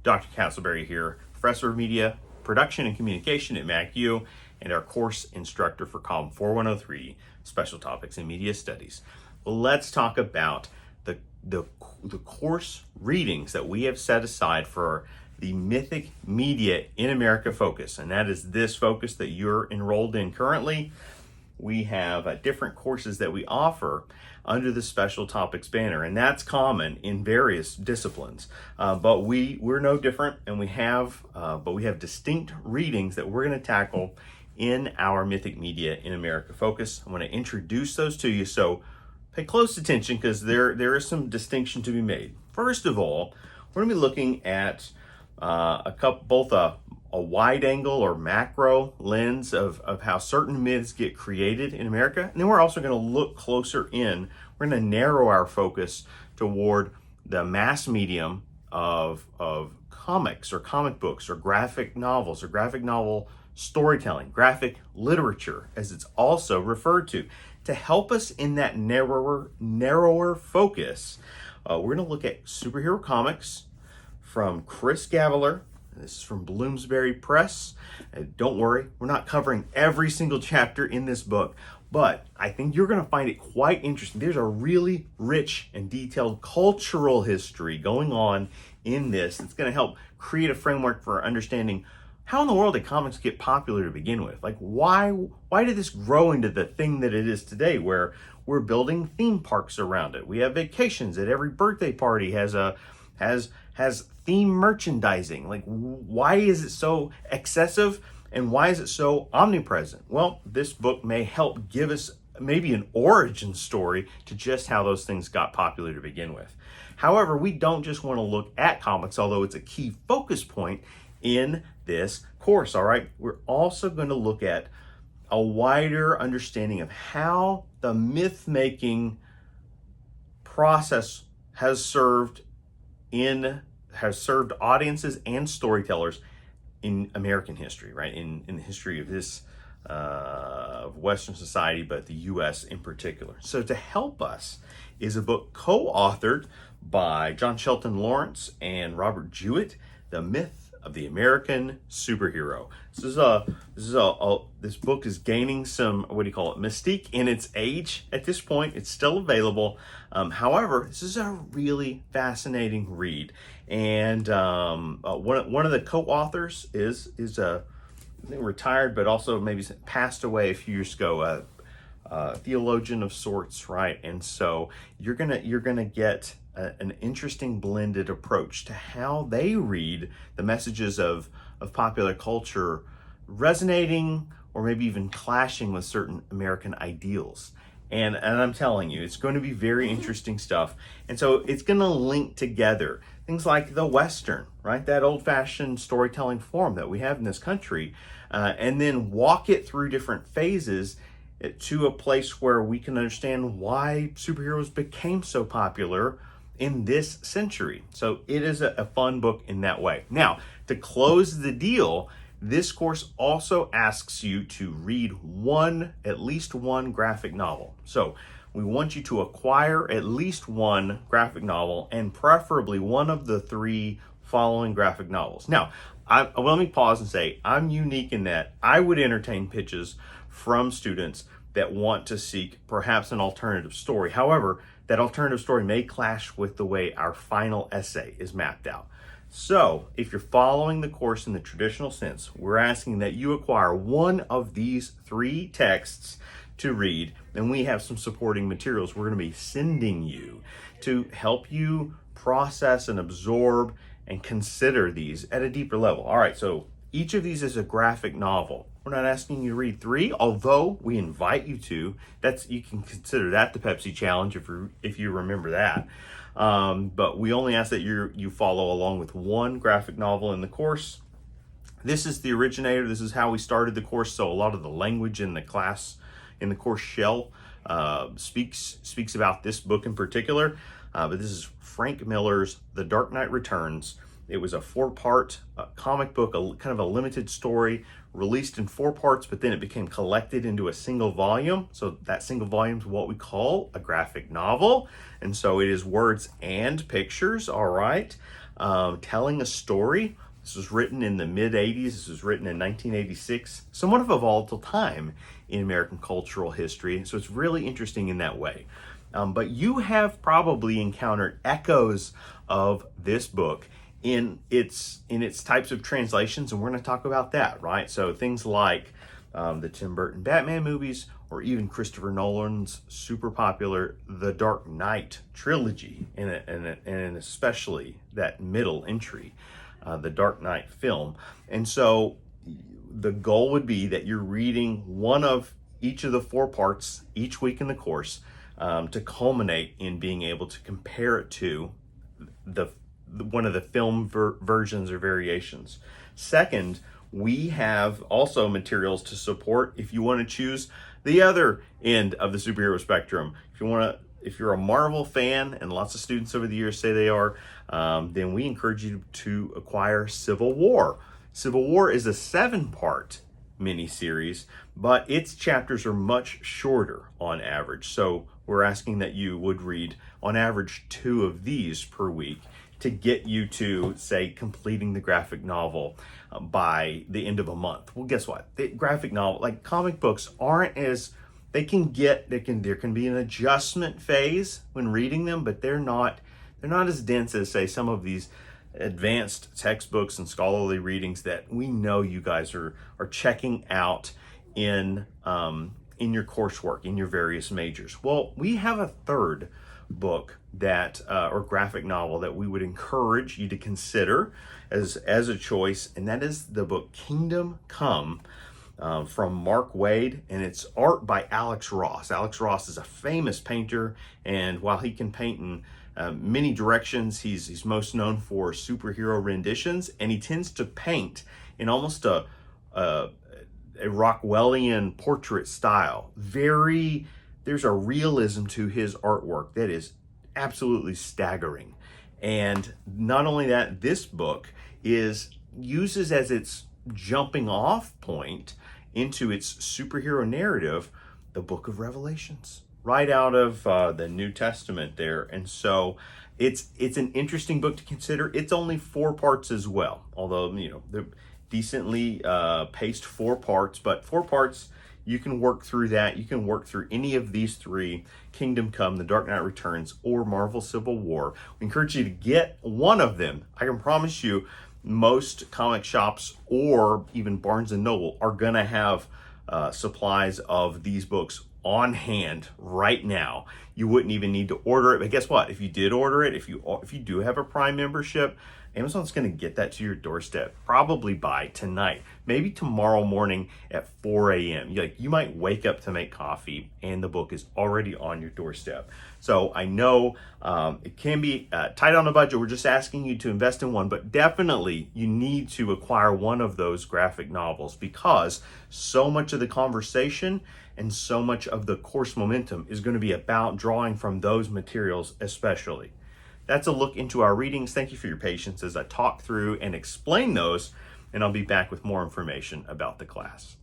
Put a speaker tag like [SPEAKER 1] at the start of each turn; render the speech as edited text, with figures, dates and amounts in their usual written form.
[SPEAKER 1] Dr. Castleberry here, Professor of Media, Production and Communication at MacU, and our course instructor for COMM4103, Special Topics in Media Studies. Well, let's talk about the course readings that we have set aside for the Mythic Media in America focus, and that is this focus that you're enrolled in currently. We have different courses that we offer under the special topics banner, and that's common in various disciplines. But we're no different, and we have distinct readings that we're going to tackle in our Mythic Media in America focus. I'm going to introduce those to you, so pay close attention because there is some distinction to be made. First of all, we're going to be looking at both a wide angle or macro lens of how certain myths get created in America. And then we're also going to look closer in. We're going to narrow our focus toward the mass medium of comics or comic books or graphic novels or graphic novel storytelling, graphic literature, as it's also referred to help us in that narrower focus. We're going to look at superhero comics from Chris Gavaler. This is from Bloomsbury Press. Don't worry, we're not covering every single chapter in this book, but I think you're going to find it quite interesting. There's a really rich and detailed cultural history going on in this. It's going to help create a framework for understanding how in the world did comics get popular to begin with? Like, why did this grow into the thing that it is today, where we're building theme parks around it? We have vacations at every birthday party has theme merchandising. Like, why is it so excessive and why is it so omnipresent? Well, this book may help give us maybe an origin story to just how those things got popular to begin with. However, we don't just want to look at comics, although it's a key focus point in this course, all right? We're also going to look at a wider understanding of how the myth-making process has served audiences and storytellers in American history, right? In the history of this of Western society, but the U.S. in particular. So to help us is a book co-authored by John Shelton Lawrence and Robert Jewett, The Myth of the American Superhero. This book is gaining some, mystique in its age. At this point, it's still available. However, this is a really fascinating read. And one of the co-authors is retired, but also maybe passed away a few years ago, theologian of sorts, right? And so you're gonna get an interesting blended approach to how they read the messages of popular culture resonating or maybe even clashing with certain American ideals. And I'm telling you, it's going to be very interesting stuff. And so it's going to link together things like the Western, right? That old-fashioned storytelling form that we have in this country, and then walk it through different phases to a place where we can understand why superheroes became so popular in this century. So it is a fun book in that way. Now, to close the deal, this course also asks you to read at least one graphic novel. So we want you to acquire at least one graphic novel, and preferably one of the three following graphic novels. Now, let me pause and say, I'm unique in that I would entertain pitches from students that want to seek perhaps an alternative story. However, that alternative story may clash with the way our final essay is mapped out. So if you're following the course in the traditional sense, we're asking that you acquire one of these three texts to read, and we have some supporting materials we're going to be sending you to help you process and absorb and consider these at a deeper level. All right, so each of these is a graphic novel. We're not asking you to read three, although we invite you to. You can consider that the Pepsi challenge if you remember that. But we only ask that you follow along with one graphic novel in the course. This is the originator. This is how we started the course. So a lot of the language in the course shell speaks about this book in particular. But this is Frank Miller's The Dark Knight Returns. It was a 4-part comic book, kind of a limited story, released in 4 parts, but then it became collected into a single volume. So that single volume is what we call a graphic novel. And so it is words and pictures, all right? telling a story. This was written in the mid-'80s. This was written in 1986. Somewhat of a volatile time in American cultural history. So it's really interesting in that way. But you have probably encountered echoes of this book in its types of translations, and we're going to talk about that, right? So things like the Tim Burton Batman movies, or even Christopher Nolan's super popular The Dark Knight trilogy, and especially that middle entry, the Dark Knight film. And so the goal would be that you're reading one of each of the 4 parts each week in the course, to culminate in being able to compare it to one of the film versions or variations. Second, we have also materials to support if you want to choose the other end of the superhero spectrum. If you're a Marvel fan, and lots of students over the years say they are, then we encourage you to acquire Civil War. Civil War is a 7-part mini-series, but its chapters are much shorter on average. So we're asking that you would read on average 2 of these per week to get you to, say, completing the graphic novel by the end of a month. Well, guess what? The graphic novel, like comic books, aren't as, there can be an adjustment phase when reading them, but they're not as dense as, say, some of these advanced textbooks and scholarly readings that we know you guys are checking out in your coursework, in your various majors. Well, we have a third book that or graphic novel that we would encourage you to consider as a choice, and that is the book Kingdom Come, from Mark Wade, and it's art by Alex Ross. Alex Ross is a famous painter, and while he can paint in many directions, he's most known for superhero renditions, and he tends to paint in almost a Rockwellian portrait style. There's a realism to his artwork that is absolutely staggering. And not only that, this book uses as its jumping off point into its superhero narrative the book of Revelations, right out of the New Testament there. And so it's an interesting book to consider. It's only 4 parts as well, although, they're decently paced 4 parts, but 4 parts, you can work through that. You can work through any of these 3, Kingdom Come, The Dark Knight Returns, or Marvel Civil War. We encourage you to get one of them. I can promise you most comic shops or even Barnes & Noble are going to have supplies of these books on hand right now. You wouldn't even need to order it. But guess what? If you did order it, if you do have a Prime membership, Amazon's going to get that to your doorstep probably by tonight, maybe tomorrow morning at 4 a.m. You might wake up to make coffee and the book is already on your doorstep. So I know it can be tight on the budget. We're just asking you to invest in one, but definitely you need to acquire one of those graphic novels, because so much of the conversation and so much of the course momentum is going to be about drawing from those materials especially. That's a look into our readings. Thank you for your patience as I talk through and explain those, and I'll be back with more information about the class.